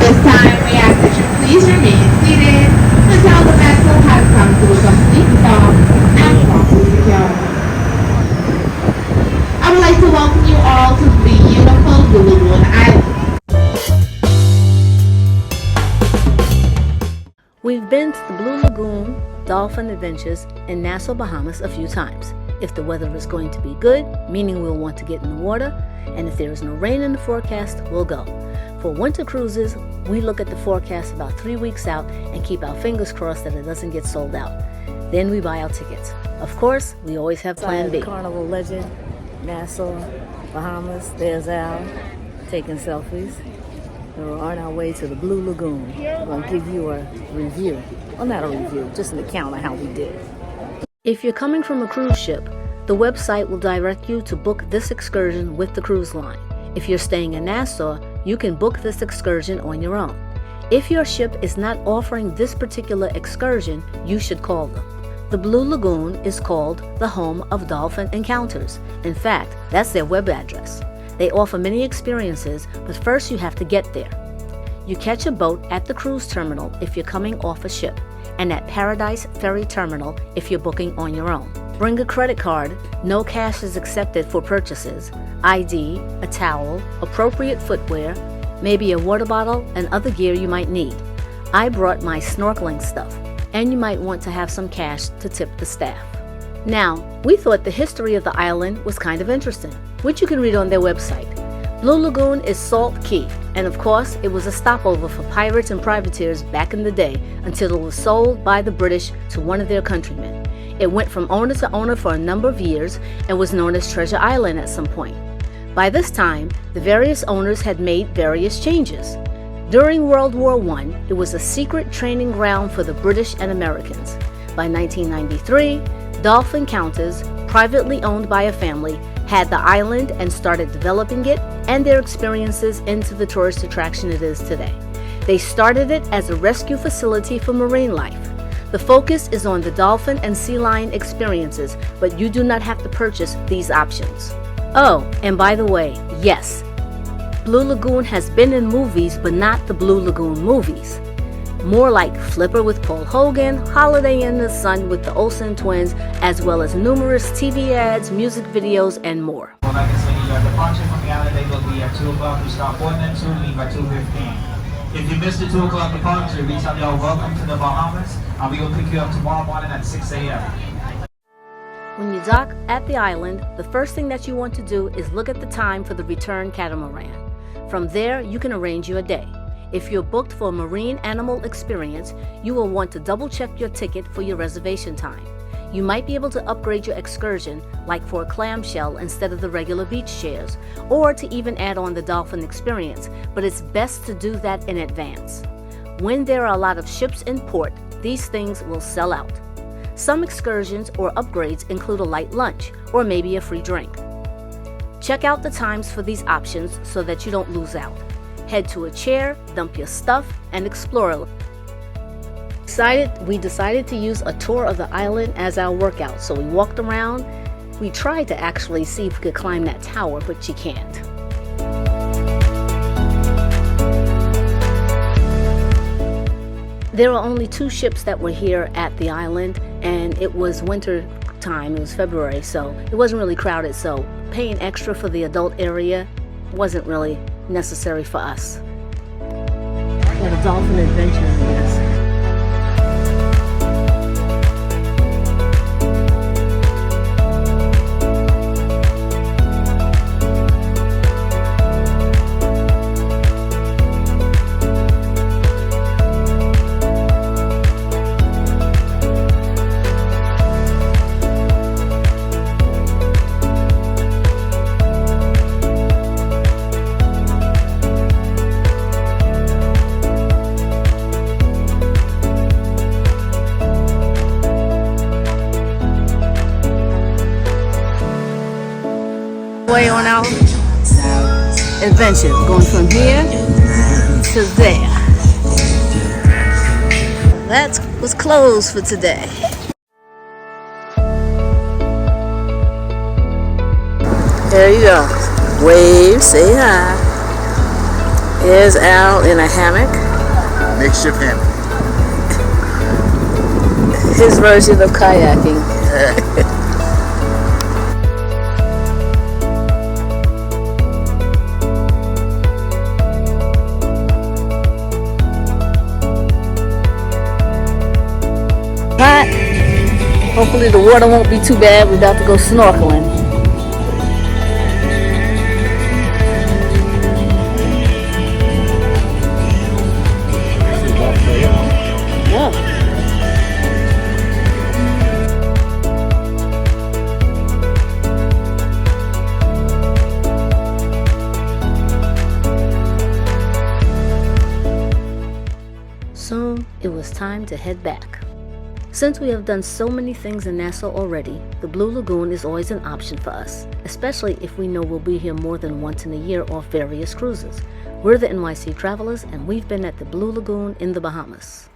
this time, we ask that you please remain seated until the vessel has come to a complete stop and properly secured. I would like to welcome you all to the beautiful Lagoon Island. We've been to the Blue Lagoon Dolphin Adventures in Nassau, Bahamas a few times. If the weather is going to be good, meaning we'll want to get in the water, and if there is no rain in the forecast, we'll go. For winter cruises, we look at the forecast about 3 weeks out and keep our fingers crossed that it doesn't get sold out. Then we buy our tickets. Of course, we always have plan B. Carnival legend, Nassau, Bahamas. There's Al taking selfies. We're on our way to the Blue Lagoon. I'm going to give you a review. Well, not a review, just an account of how we did. If you're coming from a cruise ship, the website will direct you to book this excursion with the cruise line. If you're staying in Nassau, you can book this excursion on your own. If your ship is not offering this particular excursion, you should call them. The Blue Lagoon is called the home of dolphin encounters. In fact, that's their web address. They offer many experiences, but first you have to get there. You catch a boat at the cruise terminal if you're coming off a ship, and at Paradise Ferry Terminal if you're booking on your own. Bring a credit card, no cash is accepted for purchases, ID, a towel, appropriate footwear, maybe a water bottle, and other gear you might need. I brought my snorkeling stuff, and you might want to have some cash to tip the staff. Now, we thought the history of the island was kind of interesting, which you can read on their website. Blue Lagoon is Salt Key, and of course, it was a stopover for pirates and privateers back in the day until it was sold by the British to one of their countrymen. It went from owner to owner for a number of years and was known as Treasure Island at some point. By this time, the various owners had made various changes. During World War I, it was a secret training ground for the British and Americans. By 1993, Dolphin Counters, privately owned by a family, had the island and started developing it and their experiences into the tourist attraction it is today. They started it as a rescue facility for marine life. The focus is on the dolphin and sea lion experiences, but you do not have to purchase these options. Oh, and by the way, yes, Blue Lagoon has been in movies, but not the Blue Lagoon movies. More like Flipper with Paul Hogan, Holiday in the Sun with the Olsen twins, as well as numerous TV ads, music videos, and more. Like I said, your departure from the island date will be at 2 o'clock. You start boarding at 2, leave at 2:15. If you missed the 2 o'clock departure, we tell y'all welcome to the Bahamas, and we will pick you up tomorrow morning at 6 a.m. When you dock at the island, the first thing that you want to do is look at the time for the return catamaran. From there, you can arrange your day. If you're booked for a marine animal experience, you will want to double check your ticket for your reservation time. You might be able to upgrade your excursion, like for a clamshell instead of the regular beach chairs, or to even add on the dolphin experience, but it's best to do that in advance. When there are a lot of ships in port, these things will sell out. Some excursions or upgrades include a light lunch, or maybe a free drink. Check out the times for these options so that you don't lose out. Head to a chair, dump your stuff, and explore a little. We decided to use a tour of the island as our workout, so we walked around. We tried to actually see if we could climb that tower, but you can't. There were only 2 ships that were here at the island, and it was winter time, it was February, so it wasn't really crowded, so paying extra for the adult area wasn't really necessary for us. We had a dolphin adventure, I guess. Way on our adventure, going from here to there. That was closed for today. There you go. Wave, say hi. Here's Al in a hammock. Makeshift hammock. His version of kayaking. Hot. Hopefully the water won't be too bad. We're about to go snorkeling. Yeah. Soon it was time to head back. Since we have done so many things in Nassau already, the Blue Lagoon is always an option for us, especially if we know we'll be here more than once in a year off various cruises. We're the NYC Travelers, and we've been at the Blue Lagoon in the Bahamas.